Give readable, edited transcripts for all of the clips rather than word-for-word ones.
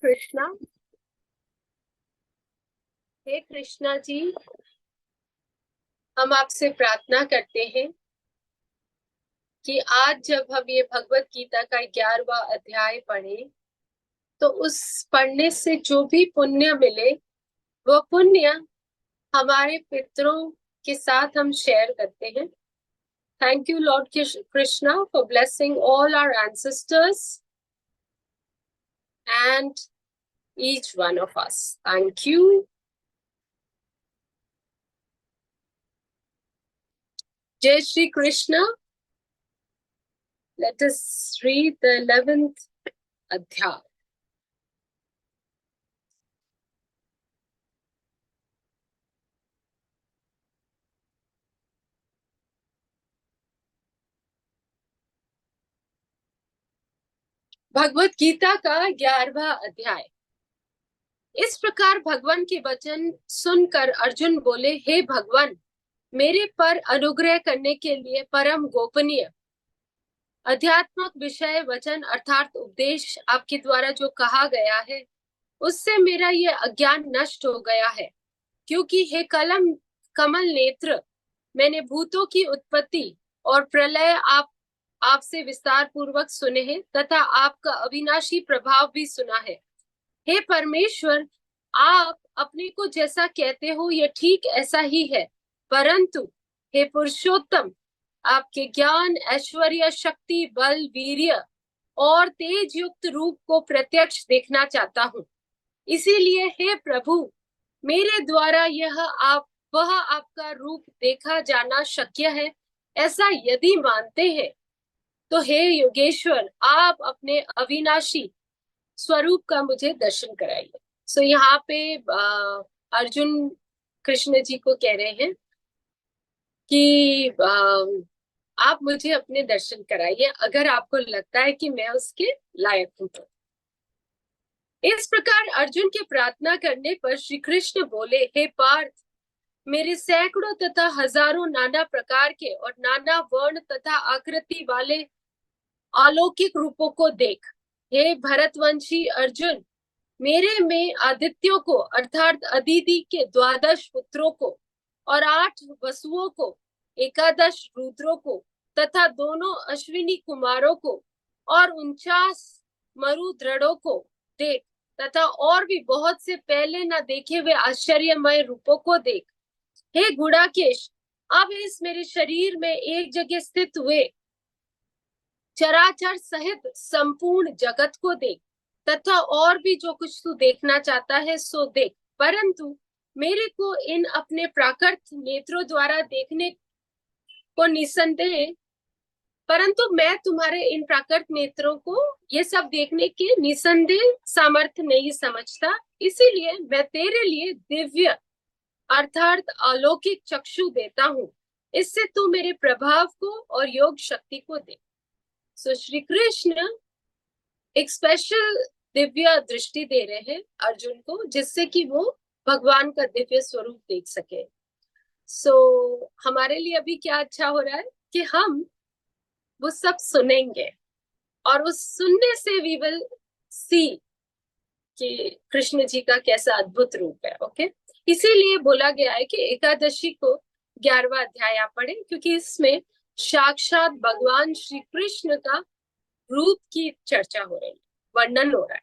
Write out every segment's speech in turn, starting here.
कृष्णा। हे कृष्णा जी, हम आपसे प्रार्थना करते हैं कि आज जब हम ये भगवत गीता का 11वां अध्याय पढ़े तो उस पढ़ने से जो भी पुण्य मिले वो पुण्य हमारे पितरों के साथ हम शेयर करते हैं। Thank you lord Krishna for blessing all our ancestors and each one of us. Thank you. जय Shri Krishna. Let us read the 11th अध्याय। भगवत गीता का 11वां अध्याय। इस प्रकार भगवान के वचन सुनकर अर्जुन बोले, हे भगवान, मेरे पर अनुग्रह करने के लिए परम गोपनीय अध्यात्मक विषय वचन अर्थात उपदेश आपके द्वारा जो कहा गया है उससे मेरा ये अज्ञान नष्ट हो गया है। क्योंकि हे कमल नेत्र, मैंने भूतों की उत्पत्ति और प्रलय आपसे विस्तार पूर्वक सुने हैं तथा आपका अविनाशी प्रभाव भी सुना है। हे परमेश्वर, आप अपने को जैसा कहते हो यह ठीक ऐसा ही है, परंतु हे पुरुषोत्तम, आपके ज्ञान, ऐश्वर्य, शक्ति, बल, वीर्य और तेज युक्त रूप को प्रत्यक्ष देखना चाहता हूँ। इसीलिए हे प्रभु, मेरे द्वारा वह आपका रूप देखा जाना शक्य है। ऐसा यदि मानते हैं तो हे योगेश्वर, आप अपने अविनाशी स्वरूप का मुझे दर्शन कराइए। सो यहाँ पे अर्जुन कृष्ण जी को कह रहे हैं कि आप मुझे अपने दर्शन कराइए अगर आपको लगता है कि मैं उसके लायक हूं तो। इस प्रकार अर्जुन के प्रार्थना करने पर श्री कृष्ण बोले, हे पार्थ, मेरे सैकड़ों तथा हजारों नाना प्रकार के और नाना वर्ण तथा आकृति वाले अलौकिक रूपों को देख। हे भरतवंशी अर्जुन, मेरे में आदित्यों को अर्थात अदिति के 12 पुत्रों को और 8 वसुओं को, 11 रुद्रों को तथा दोनों अश्विनी कुमारों को और 49 मरुद्रड़ों को देख तथा और भी बहुत से पहले न देखे हुए आश्चर्यमय रूपों को देख। हे गुड़ाकेश, अब इस मेरे शरीर में एक जगह स्थित हुए चराचर सहित संपूर्ण जगत को देख तथा और भी जो कुछ तू देखना चाहता है सो देख, परंतु मेरे को इन अपने प्राकृत नेत्रों द्वारा देखने को निसंदेह, परंतु मैं तुम्हारे इन प्राकृत नेत्रों को ये सब देखने के निसंदेह सामर्थ्य नहीं समझता। इसीलिए मैं तेरे लिए दिव्य अर्थात अलौकिक चक्षु देता हूँ, इससे तू मेरे प्रभाव को और योग शक्ति को दे। सो श्री कृष्ण एक स्पेशल दिव्य दृष्टि दे रहे हैं अर्जुन को, जिससे कि वो भगवान का दिव्य स्वरूप देख सके। सो हमारे लिए अभी क्या अच्छा हो रहा है कि हम वो सब सुनेंगे और उस सुनने से वी विल सी कि कृष्ण जी का कैसा अद्भुत रूप है। ओके, इसीलिए बोला गया है कि एकादशी को 11वां अध्याय आप पढ़े, क्योंकि इसमें साक्षात भगवान श्री कृष्ण का रूप की चर्चा हो रही है, वर्णन हो रहा है।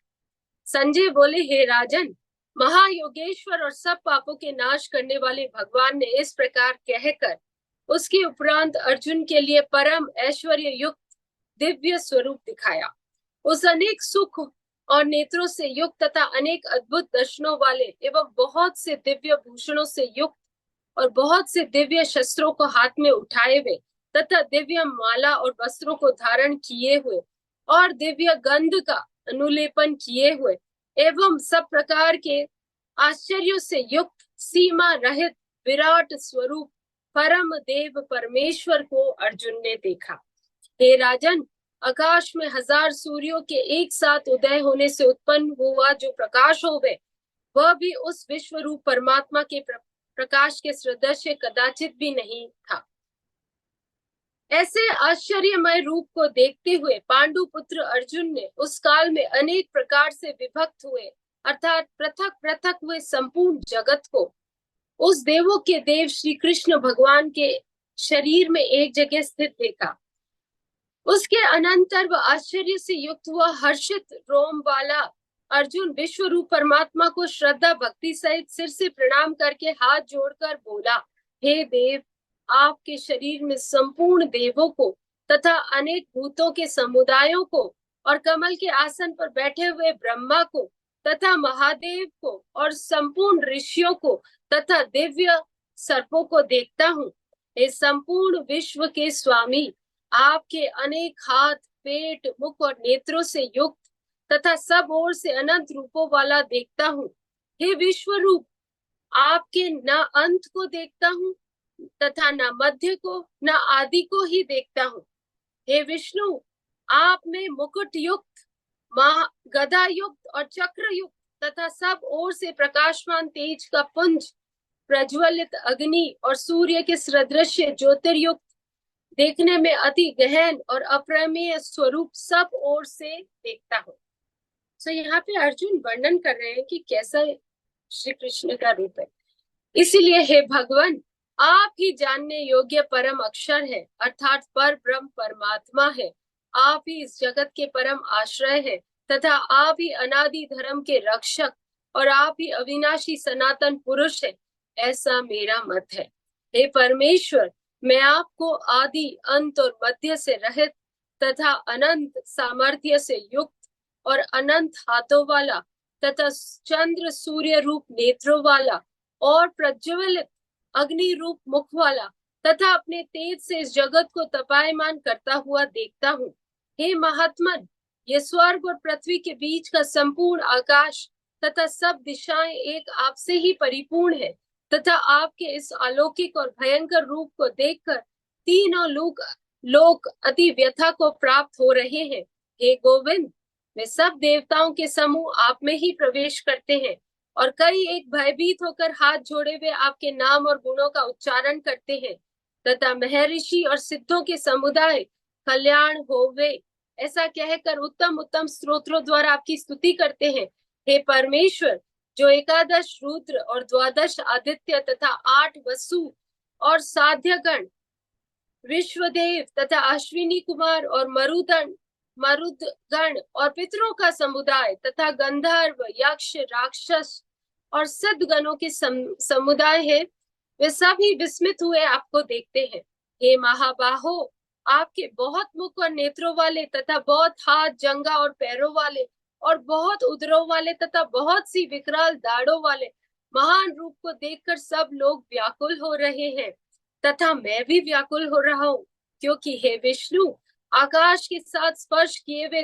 संजय बोले, हे राजन, महायोगेश्वर और सब पापों के नाश करने वाले भगवान ने इस प्रकार कहकर उसके उपरांत अर्जुन के लिए परम ऐश्वर्य युक्त दिव्य स्वरूप दिखाया। उस अनेक सुख और नेत्रों से युक्त तथा अनेक अद्भुत दर्शनों वाले एवं बहुत से दिव्य भूषणों से युक्त और बहुत से दिव्य शस्त्रों को हाथ में उठाए हुए तथा दिव्य माला और वस्त्रों को धारण किए हुए और दिव्य गंध का अनुलेपन किए हुए एवं सब प्रकार के आश्चर्यों से युक्त सीमा रहित विराट स्वरूप परम देव परमेश्वर को अर्जुन ने देखा। हे राजन, आकाश में 1000 सूर्यों के एक साथ उदय होने से उत्पन्न हुआ जो प्रकाश होवे, वह भी उस विश्व रूप परमात्मा के प्रकाश के सदृश कदाचित भी नहीं था। ऐसे आश्चर्यमय रूप को देखते हुए पांडु पुत्र अर्जुन ने उस काल में अनेक प्रकार से विभक्त हुए अर्थात पृथक पृथक हुए संपूर्ण जगत को उस देवों के देव श्री कृष्ण भगवान के शरीर में एक जगह स्थित देखा। उसके अनंतर व आश्चर्य से युक्त हुआ हर्षित रोम वाला अर्जुन विश्व रूप परमात्मा को श्रद्धा भक्ति सहित सिर से प्रणाम करके हाथ जोड़कर बोला, हे देव, आपके शरीर में संपूर्ण देवों को तथा अनेक भूतों के समुदायों को और कमल के आसन पर बैठे हुए ब्रह्मा को तथा महादेव को और संपूर्ण ऋषियों को तथा दिव्य सर्पों को देखता हूँ। हे संपूर्ण विश्व के स्वामी, आपके अनेक हाथ, पेट, मुख और नेत्रों से युक्त तथा सब ओर से अनंत रूपों वाला देखता हूँ। हे विश्व रूप, आपके न अंत को देखता हूँ तथा न मध्य को न आदि को ही देखता हूँ। हे विष्णु, आप में मुकुट युक्त, गदा युक्त और चक्र युक्त तथा सब ओर से प्रकाशमान तेज का पुंज, प्रज्वलित अग्नि और सूर्य के सदृश ज्योतिर्युक्त, देखने में अति गहन और अप्रमेय स्वरूप सब ओर से देखता हूँ। तो यहाँ पे अर्जुन वर्णन कर रहे हैं कि कैसा श्री कृष्ण का रूप है। इसीलिए हे भगवान, आप ही जानने योग्य परम अक्षर है अर्थात पर ब्रह्म परमात्मा है। आप ही इस जगत के परम आश्रय है तथा आप ही अनादि धर्म के रक्षक और आप ही अविनाशी सनातन पुरुष है, ऐसा मेरा मत है। हे परमेश्वर, मैं आपको आदि अंत और मध्य से रहित तथा अनंत सामर्थ्य से युक्त और अनंत हाथों वाला तथा चंद्र सूर्य रूप नेत्रों वाला और प्रज्वलित अग्नि रूप मुख वाला तथा अपने तेज से इस जगत को तपायमान करता हुआ देखता हूँ। हे महात्मन, ये स्वर्ग और पृथ्वी के बीच का संपूर्ण आकाश तथा सब दिशाएं एक आपसे ही परिपूर्ण है तथा आपके इस अलौकिक और भयंकर रूप को देखकर तीनों लोग अति व्यथा को प्राप्त हो रहे हैं। हे गोविंद, वे सब देवताओं के समूह आप में ही प्रवेश करते हैं और कई एक भयभीत होकर हाथ जोड़े हुए आपके नाम और गुणों का उच्चारण करते हैं तथा महर्षि और सिद्धों के समुदाय कल्याण होवे ऐसा कहकर उत्तम उत्तम स्तोत्रों द्वारा आपकी स्तुति करते हैं। हे परमेश्वर, जो एकादश रुद्र और द्वादश आदित्य तथा 8 वसु और साध्यगण, विश्वदेव तथा अश्विनी कुमार और मरुदगण और पितरों का समुदाय तथा गंधर्व, यक्ष, राक्षस और सिद्धगणों के समुदाय है, वे सभी विस्मित हुए आपको देखते हैं। हे महाबाहो, आपके बहुत मुख और नेत्रों वाले तथा बहुत हाथ, जंगा और पैरों वाले और बहुत उदरों वाले तथा बहुत सी विकराल दाढ़ों वाले महान रूप को देखकर सब लोग व्याकुल हो रहे हैं तथा मैं भी व्याकुल हो रहा हूँ, क्योंकि हे विष्णु, आकाश के साथ स्पर्श किए हुए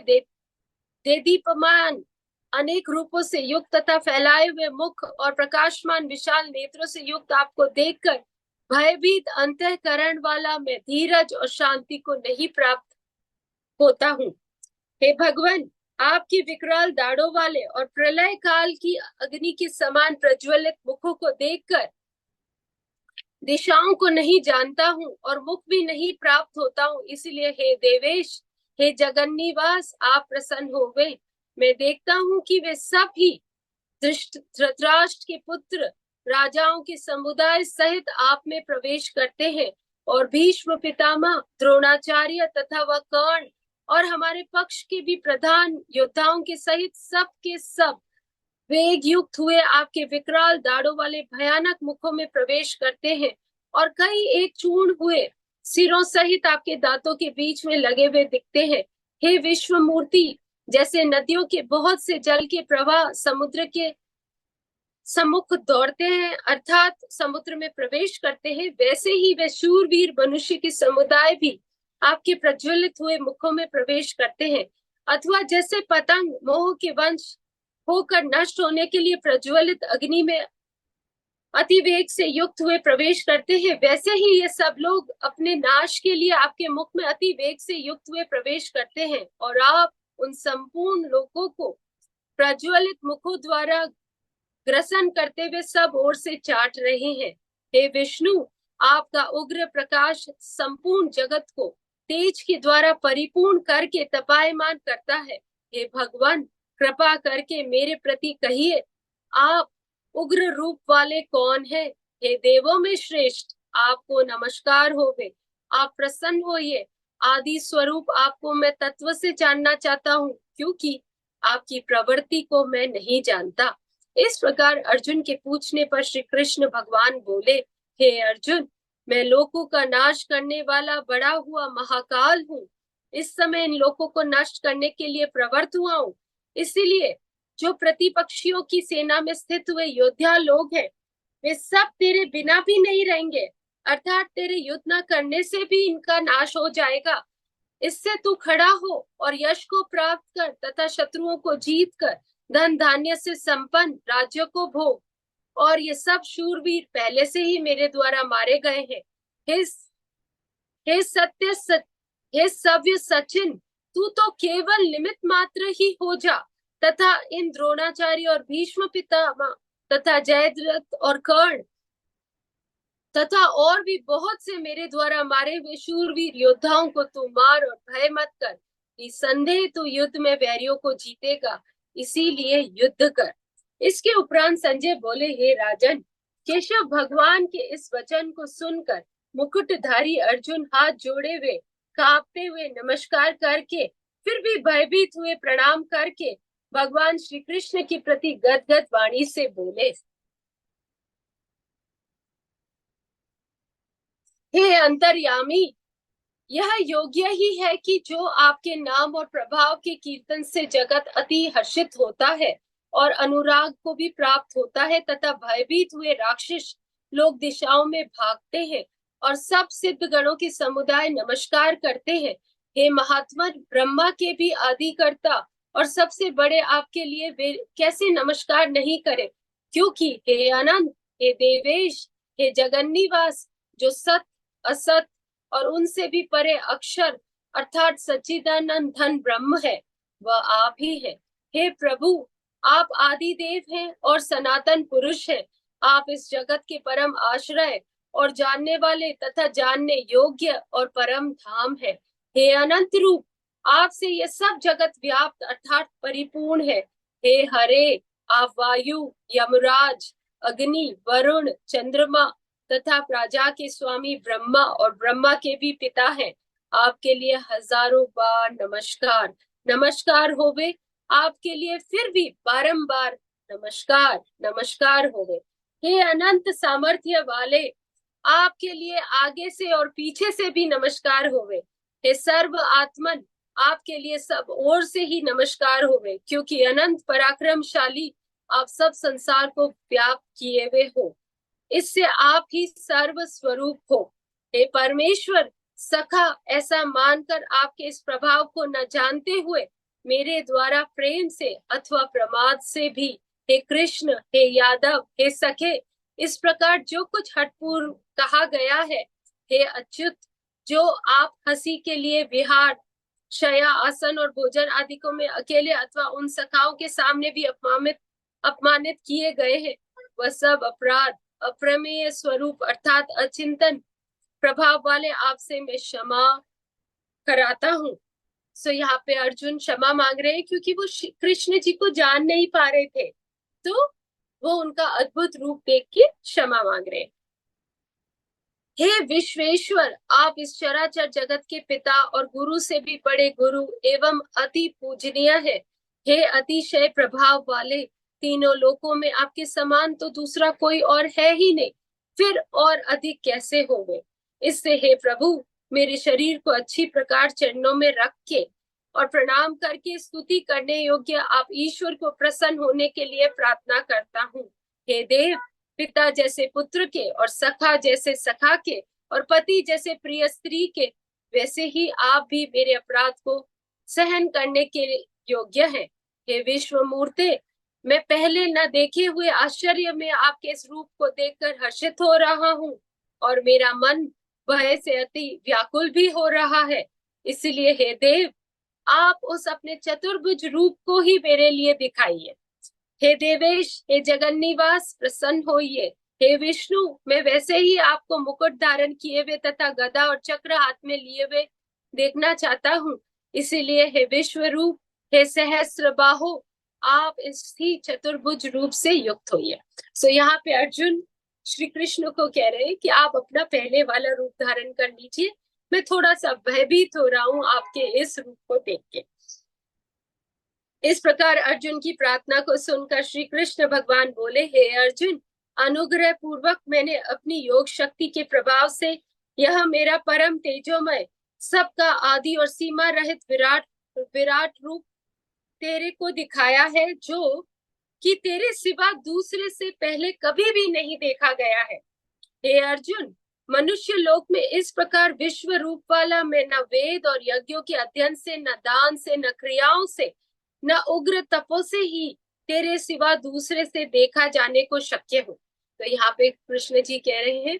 देदीप्यमान अनेक रूपों से युक्त तथा फैलाए हुए मुख और प्रकाशमान विशाल नेत्रों से युक्त आपको देखकर भयभीत अंतःकरण वाला मैं धीरज और शांति को नहीं प्राप्त होता हूँ। हे भगवान, आपकी विकराल दाढ़ों वाले और प्रलय काल की अग्नि के समान प्रज्वलित मुखों को देखकर दिशाओं को नहीं जानता हूँ और मुख भी नहीं प्राप्त होता हूँ। इसलिए हे देवेश, हे जगन्निवास, आप प्रसन्न हो गए। मैं देखता हूँ कि वे सब ही धृतराष्ट्र के पुत्र राजाओं के समुदाय सहित आप में प्रवेश करते हैं और भीष्म पितामह, द्रोणाचार्य तथा वह कर्ण और हमारे पक्ष के भी प्रधान योद्धाओं के सहित सब के सब वेग युक्त हुए आपके विकराल दाढ़ों वाले भयानक मुखों में प्रवेश करते हैं और कई एक चूर्ण हुए सिरों सहित आपके दांतों के बीच में लगे हुए दिखते हैं। हे विश्व मूर्ति, जैसे नदियों के बहुत से जल के प्रवाह समुद्र के सम्मुख दौड़ते हैं अर्थात समुद्र में प्रवेश करते हैं, वैसे ही वे शूरवीर मनुष्य के समुदाय भी आपके प्रज्वलित हुए मुखों में प्रवेश करते हैं। अथवा जैसे पतंग मोह के वंश होकर नष्ट होने के लिए प्रज्वलित अग्नि में अति वेग से युक्त हुए प्रवेश करते हैं, वैसे ही ये सब लोग अपने नाश के लिए आपके मुख में अति वेग से युक्त हुए प्रवेश करते हैं और आप उन संपूर्ण लोगों को प्रज्वलित मुखों द्वारा ग्रसन करते हुए सब ओर से चाट रहे हैं। हे विष्णु, आपका उग्र प्रकाश संपूर्ण जगत को तेज के द्वारा परिपूर्ण करके तपायमान करता है। हे भगवान, कृपा करके मेरे प्रति कहिए, आप उग्र रूप वाले कौन है? हे देवों में श्रेष्ठ, आपको नमस्कार होवे। आप प्रसन्न होइए। आदि स्वरूप आपको मैं तत्व से जानना चाहता हूँ, क्योंकि आपकी प्रवृत्ति को मैं नहीं जानता। इस प्रकार अर्जुन के पूछने पर श्री कृष्ण भगवान बोले, हे अर्जुन, मैं लोकों का नाश करने वाला बड़ा हुआ महाकाल हूँ। इस समय इन लोकों को नष्ट करने के लिए प्रवृत्त हुआ हूँ। इसीलिए जो प्रतिपक्षियों की सेना में स्थित हुए योद्धा लोग हैं, वे सब तेरे बिना भी नहीं रहेंगे, अर्थात तेरे युद्ध न करने से भी इनका नाश हो जाएगा। इससे तू खड़ा हो और यश को प्राप्त कर तथा शत्रुओं को जीत कर धन धान्य से संपन्न राज्य को भोग। और ये सब शूरवीर पहले से ही मेरे द्वारा मारे गए हैं। हे हे सत्य हे सव्य सचिन, तू तो केवल निमित्त मात्र ही हो जा तथा इन द्रोणाचार्य और भीष्म पितामह तथा जयद्रथ और कर्ण तथा और भी बहुत से मेरे द्वारा मारे हुए शूरवीर योद्धाओं को तू मार और भय मत कर। निसंदेह तू युद्ध में वैरियों को जीतेगा, इसीलिए युद्ध कर। इसके उपरांत संजय बोले, हे राजन, केशव भगवान के इस वचन को सुनकर मुकुटधारी अर्जुन हाथ जोड़े हुए कांपते हुए नमस्कार करके फिर भी भयभीत हुए प्रणाम करके भगवान श्री कृष्ण के प्रति गदगद वाणी से बोले, हे अंतर्यामी, यह योग्य ही है कि जो आपके नाम और प्रभाव के कीर्तन से जगत अति हर्षित होता है और अनुराग को भी प्राप्त होता है तथा भयभीत हुए राक्षस लोग दिशाओं में भागते हैं और सब सिद्ध गणों के समुदाय नमस्कार करते हैं। हे महात्मा, ब्रह्मा के भी आदि करता और सबसे बड़े आपके लिए वे कैसे नमस्कार नहीं करे, क्योंकि हे अनंत, हे देवेश, हे जगन्निवास, जो सत असत और उनसे भी परे अक्षर अर्थात सच्चिदानंद धन ब्रह्म है, वह आप ही है। हे प्रभु, आप आदि देव हैं और सनातन पुरुष हैं। आप इस जगत के परम आश्रय और जानने वाले तथा जानने योग्य और परम धाम है। हे अनंत रूप, आपसे ये सब जगत व्याप्त अर्थात परिपूर्ण है। हे हरे, आप वायु, यमराज, अग्नि, वरुण, चंद्रमा तथा प्रजा के स्वामी ब्रह्मा और ब्रह्मा के भी पिता हैं। आपके लिए हजारों बार नमस्कार। नमस्कार होवे आपके लिए फिर भी बारंबार नमस्कार नमस्कार होवे। हे अनंत सामर्थ्य वाले, आपके लिए आगे से और पीछे से भी नमस्कार होवे। हे सर्व आत्मन, आपके लिए सब ओर से ही नमस्कार होवे, क्योंकि अनंत पराक्रमशाली आप सब संसार को व्याप्त किए हुए हो। इससे आप ही सर्व स्वरूप हो। हे परमेश्वर, सखा ऐसा मानकर आपके इस प्रभाव को न जानते हुए मेरे द्वारा प्रेम से अथवा प्रमाद से भी हे कृष्ण, हे यादव, हे सखे, इस प्रकार जो कुछ हठपूर्व कहा गया है, हे अच्युत, जो आप हंसी के लिए विहार, शया, आसन और भोजन आदि को में अकेले अथवा उन सखाओं के सामने भी अपमानित किए गए हैं, वह सब अपराध अप्रमेय स्वरूप अर्थात अचिंतन प्रभाव वाले आपसे मैं क्षमा कराता हूँ। सो यहाँ पे अर्जुन क्षमा मांग रहे हैं क्योंकि वो कृष्ण जी को जान नहीं पा रहे थे, तो वो उनका अद्भुत रूप देख के क्षमा मांग रहे हैं। हे विश्वेश्वर, आप इस चराचर जगत के पिता और गुरु से भी बड़े गुरु एवं अति पूजनीय है। हे अतिशय प्रभाव वाले, तीनों लोकों में आपके समान तो दूसरा कोई और है ही नहीं, फिर और अधिक कैसे होंगे। इससे हे प्रभु, मेरे शरीर को अच्छी प्रकार चरणों में रख के और प्रणाम करके स्तुति करने योग्य आप ईश्वर को प्रसन्न होने के लिए प्रार्थना करता हूँ। हे देव, पिता जैसे पुत्र के और सखा जैसे सखा के और पति जैसे प्रिय स्त्री के, वैसे ही आप भी मेरे अपराध को सहन करने के योग्य हैं। हे विश्व मूर्ते, मैं पहले न देखे हुए आश्चर्य में आपके इस रूप को देखकर हर्षित हो रहा हूँ और मेरा मन भय से अति व्याकुल भी हो रहा है। इसलिए हे देव, आप उस अपने चतुर्भुज रूप को ही मेरे लिए दिखाइए। हे देवेश, हे जगन्निवास, प्रसन्न होइए। हे विष्णु, मैं वैसे ही आपको मुकुट धारण किए हुए तथा गदा और चक्र हाथ में लिए हुए देखना चाहता हूँ। इसीलिए हे विश्व रूप, हे सहस्त्र बाहो, आप इस ही चतुर्भुज रूप से युक्त होइए। सो यहाँ पे अर्जुन श्री कृष्ण को कह रहे हैं कि आप अपना पहले वाला रूप धारण कर लीजिए, मैं थोड़ा सा भयभीत हो रहा हूँ आपके इस रूप को देख के। इस प्रकार अर्जुन की प्रार्थना को सुनकर श्री कृष्ण भगवान बोले, हे अर्जुन, अनुग्रह पूर्वक मैंने अपनी योग शक्ति के प्रभाव से यह मेरा परम तेजोमय, सबका आदि और सीमा रहित विराट विराट रूप तेरे को दिखाया है, जो कि तेरे सिवा दूसरे से पहले कभी भी नहीं देखा गया है। हे अर्जुन, मनुष्य लोक में इस प्रकार विश्व रूप वाला मैं न वेद और यज्ञों के अध्ययन से, न दान से, न क्रियाओं से, न उग्र तपो से ही तेरे सिवा दूसरे से देखा जाने को शक्य हो। तो यहाँ पे कृष्ण जी कह रहे हैं,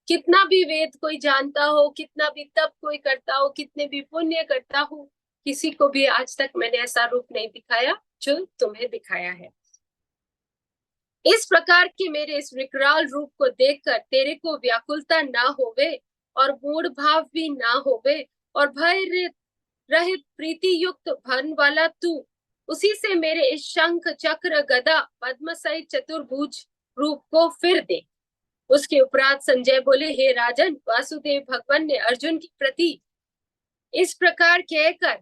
कितना भी वेद कोई जानता हो, कितना भी तप कोई करता हो, कितने भी पुण्य करता हो, किसी को भी आज तक मैंने ऐसा रूप नहीं दिखाया जो तुम्हें दिखाया है। इस प्रकार के मेरे इस विकराल रूप को देखकर तेरे को व्याकुलता ना होवे और मूढ़ भाव भी ना होवे, और भय रहित प्रीति युक्त भन वाला तू उसी से मेरे इस शंख चक्र गदा पद्म सहित चतुर्भुज रूप को फिर दे। उसके उपरांत संजय बोले, हे राजन, वासुदेव भगवान ने अर्जुन के प्रति इस प्रकार कहकर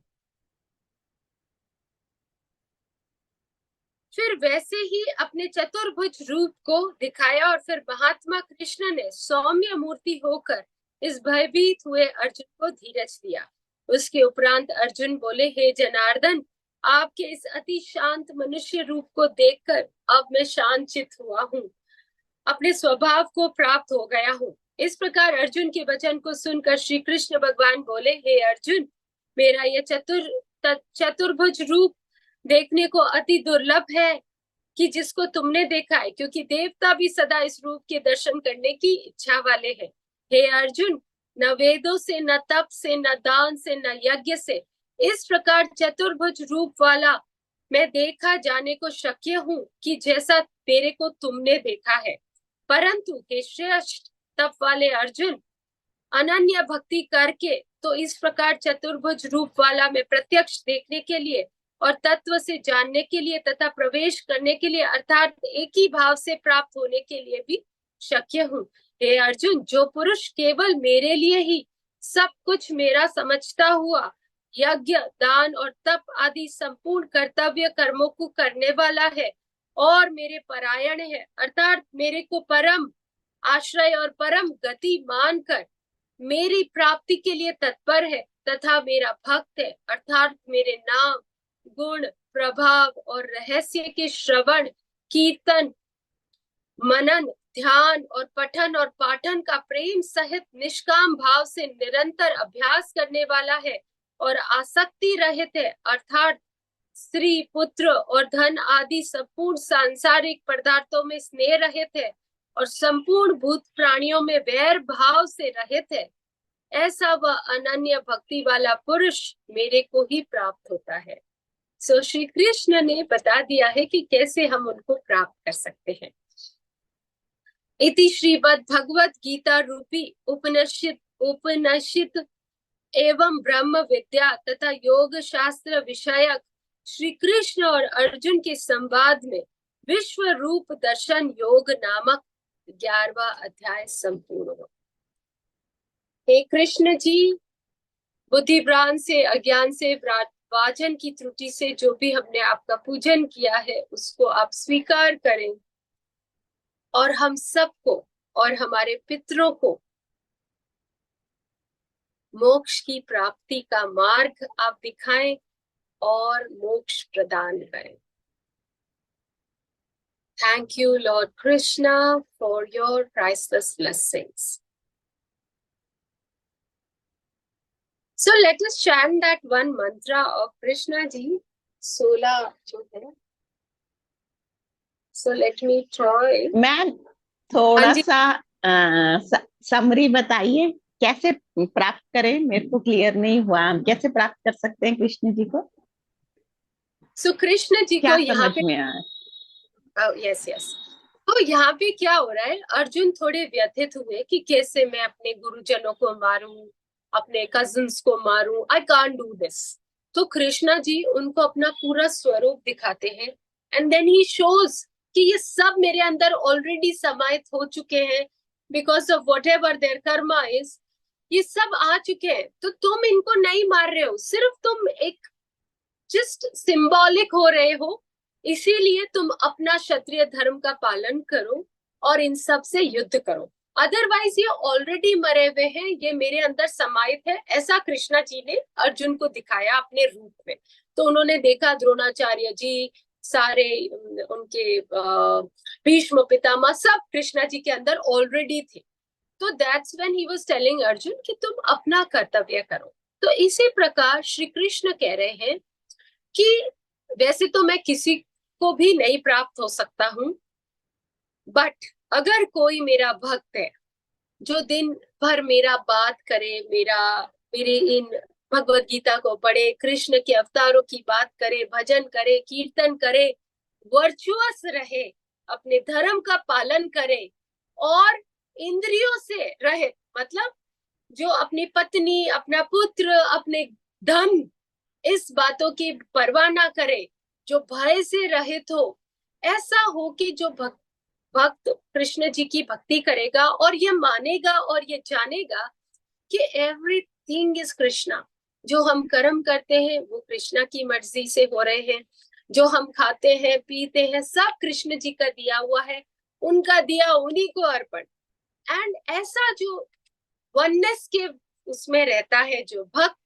फिर वैसे ही अपने चतुर्भुज रूप को दिखाया, और फिर महात्मा कृष्ण ने सौम्य मूर्ति होकर इस भयभीत हुए अर्जुन को धीरज दिया। उसके उपरांत अर्जुन बोले, हे जनार्दन, आपके इस अति शांत मनुष्य रूप को देखकर अब मैं शांत चित हुआ हूँ, अपने स्वभाव को प्राप्त हो गया हूँ। इस प्रकार अर्जुन के वचन को सुनकर श्री कृष्ण भगवान बोले, हे अर्जुन, मेरा यह चतुर्भुज रूप देखने को अति दुर्लभ है कि जिसको तुमने देखा है, क्योंकि देवता भी सदा इस रूप के दर्शन करने की इच्छा वाले हैं। हे अर्जुन, न वेदों से, न तप से, न दान से, न यज्ञ से इस प्रकार चतुर्भुज रूप वाला मैं देखा जाने को शक्य हूँ कि जैसा तेरे को तुमने देखा है। परंतु हे श्रेष्ठ तप वाले अर्जुन, अनन्य भक्ति करके तो इस प्रकार चतुर्भुज रूप वाला मैं प्रत्यक्ष देखने के लिए और तत्व से जानने के लिए तथा प्रवेश करने के लिए, अर्थात एक ही भाव से प्राप्त होने के लिए भी शक्य हूँ। हे अर्जुन, जो पुरुष केवल मेरे लिए ही सब कुछ मेरा समझता हुआ यज्ञ, दान और तप आदि संपूर्ण कर्तव्य कर्मों को करने वाला है और मेरे परायण है, अर्थात मेरे को परम आश्रय और परम गति मानकर मेरी प्राप्ति के लिए तत्पर है तथा मेरा भक्त है, अर्थात मेरे नाम, गुण, प्रभाव और रहस्य के श्रवण, कीर्तन, मनन, ध्यान और पठन और पाठन का प्रेम सहित निष्काम भाव से निरंतर अभ्यास करने वाला है और आसक्ति रहित है, अर्थात स्त्री, पुत्र और धन आदि संपूर्ण सांसारिक पदार्थों में स्नेह रहित है और संपूर्ण भूत प्राणियों में वैर भाव से रहित है। ऐसा वह अनन्य भक्ति वाला पुरुष मेरे को ही प्राप्त होता है। सो श्री कृष्ण ने बता दिया है कि कैसे हम उनको प्राप्त कर सकते हैं। इति श्रीमद् भगवत गीता रूपी उपनिषद एवं ब्रह्म विद्या तथा योग शास्त्र विषयक श्री कृष्ण और अर्जुन के संवाद में विश्व रूप दर्शन योग नामक 11वां अध्याय संपूर्ण हो। हे कृष्ण जी, बुद्धिभ्रांत से, अज्ञान से, वाचन की त्रुटि से जो भी हमने आपका पूजन किया है उसको आप स्वीकार करें और हम सबको और हमारे पितरों को मोक्ष की प्राप्ति का मार्ग आप दिखाएं और मोक्ष प्रदान करें। Thank you, Lord Krishna, for your priceless blessings. So let us chant that one mantra of Krishna ji, 16 जो है। So let me try. Ma'am थोड़ा सा समरी बताइए, कैसे प्राप्त करें? मेरे को क्लियर नहीं हुआ, हम कैसे प्राप्त कर सकते हैं कृष्ण जी को? So कृष्ण जी क्या को यहाँ समझ में आया? yes. तो यहाँ पे क्या हो रहा है, अर्जुन थोड़े व्यथित हुए कि कैसे मैं अपने गुरुजनों को मारूं, अपने कजिन्स को मारूं, आई कांट डू दिस। तो कृष्णा जी उनको अपना पूरा स्वरूप दिखाते हैं, एंड देन ही शोज कि ये सब मेरे अंदर ऑलरेडी समाहित हो चुके हैं, because of whatever their karma is, ये सब आ चुके हैं। तो तुम इनको नहीं मार रहे हो, सिर्फ तुम एक जस्ट सिंबॉलिक हो रहे हो, इसीलिए तुम अपना क्षत्रिय धर्म का पालन करो और इन सब से युद्ध करो, अदरवाइज ये ऑलरेडी मरे हुए हैं, ये मेरे अंदर समाहित है। ऐसा कृष्णा जी ने अर्जुन को दिखाया अपने रूप में। तो उन्होंने देखा द्रोणाचार्य जी, सारे उनके भीष्म पितामह सब कृष्णा जी के अंदर ऑलरेडी थे। तो that's when he was telling Arjun कि तुम अपना कर्तव्य करो। तो इसी प्रकार श्री कृष्ण कह रहे हैं कि वैसे तो मैं किसी को भी नहीं प्राप्त हो सकता हूं, बट अगर कोई मेरा भक्त है जो दिन भर मेरा बात करे, मेरी इन भगवत गीता को पढ़े, कृष्ण के अवतारों की बात करे, भजन करे, कीर्तन करे, वर्चुअस रहे, अपने धर्म का पालन करे और इंद्रियों से रहे, मतलब जो अपनी पत्नी, अपना पुत्र, अपने धन, इस बातों की परवाह ना करे, जो भय से रहित हो, ऐसा हो कि जो भक्त कृष्ण जी की भक्ति करेगा और ये मानेगा और ये जानेगा कि एवरीथिंग इज कृष्णा। जो हम कर्म करते हैं वो कृष्णा की मर्जी से हो रहे हैं, जो हम खाते हैं पीते हैं सब कृष्ण जी का दिया हुआ है, उनका दिया उन्हीं को अर्पण। एंड ऐसा जो वननेस के उसमें रहता है जो भक्त,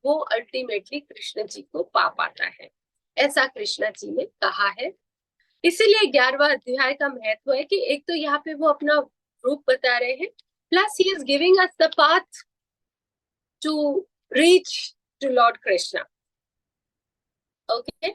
वो अल्टीमेटली कृष्ण जी को पा पाता है, ऐसा कृष्ण जी ने कहा है। इसीलिए 11वां अध्याय का महत्व है कि एक तो यहाँ पे वो अपना रूप बता रहे हैं, plus he is giving us the path to reach to lord Krishna. Okay.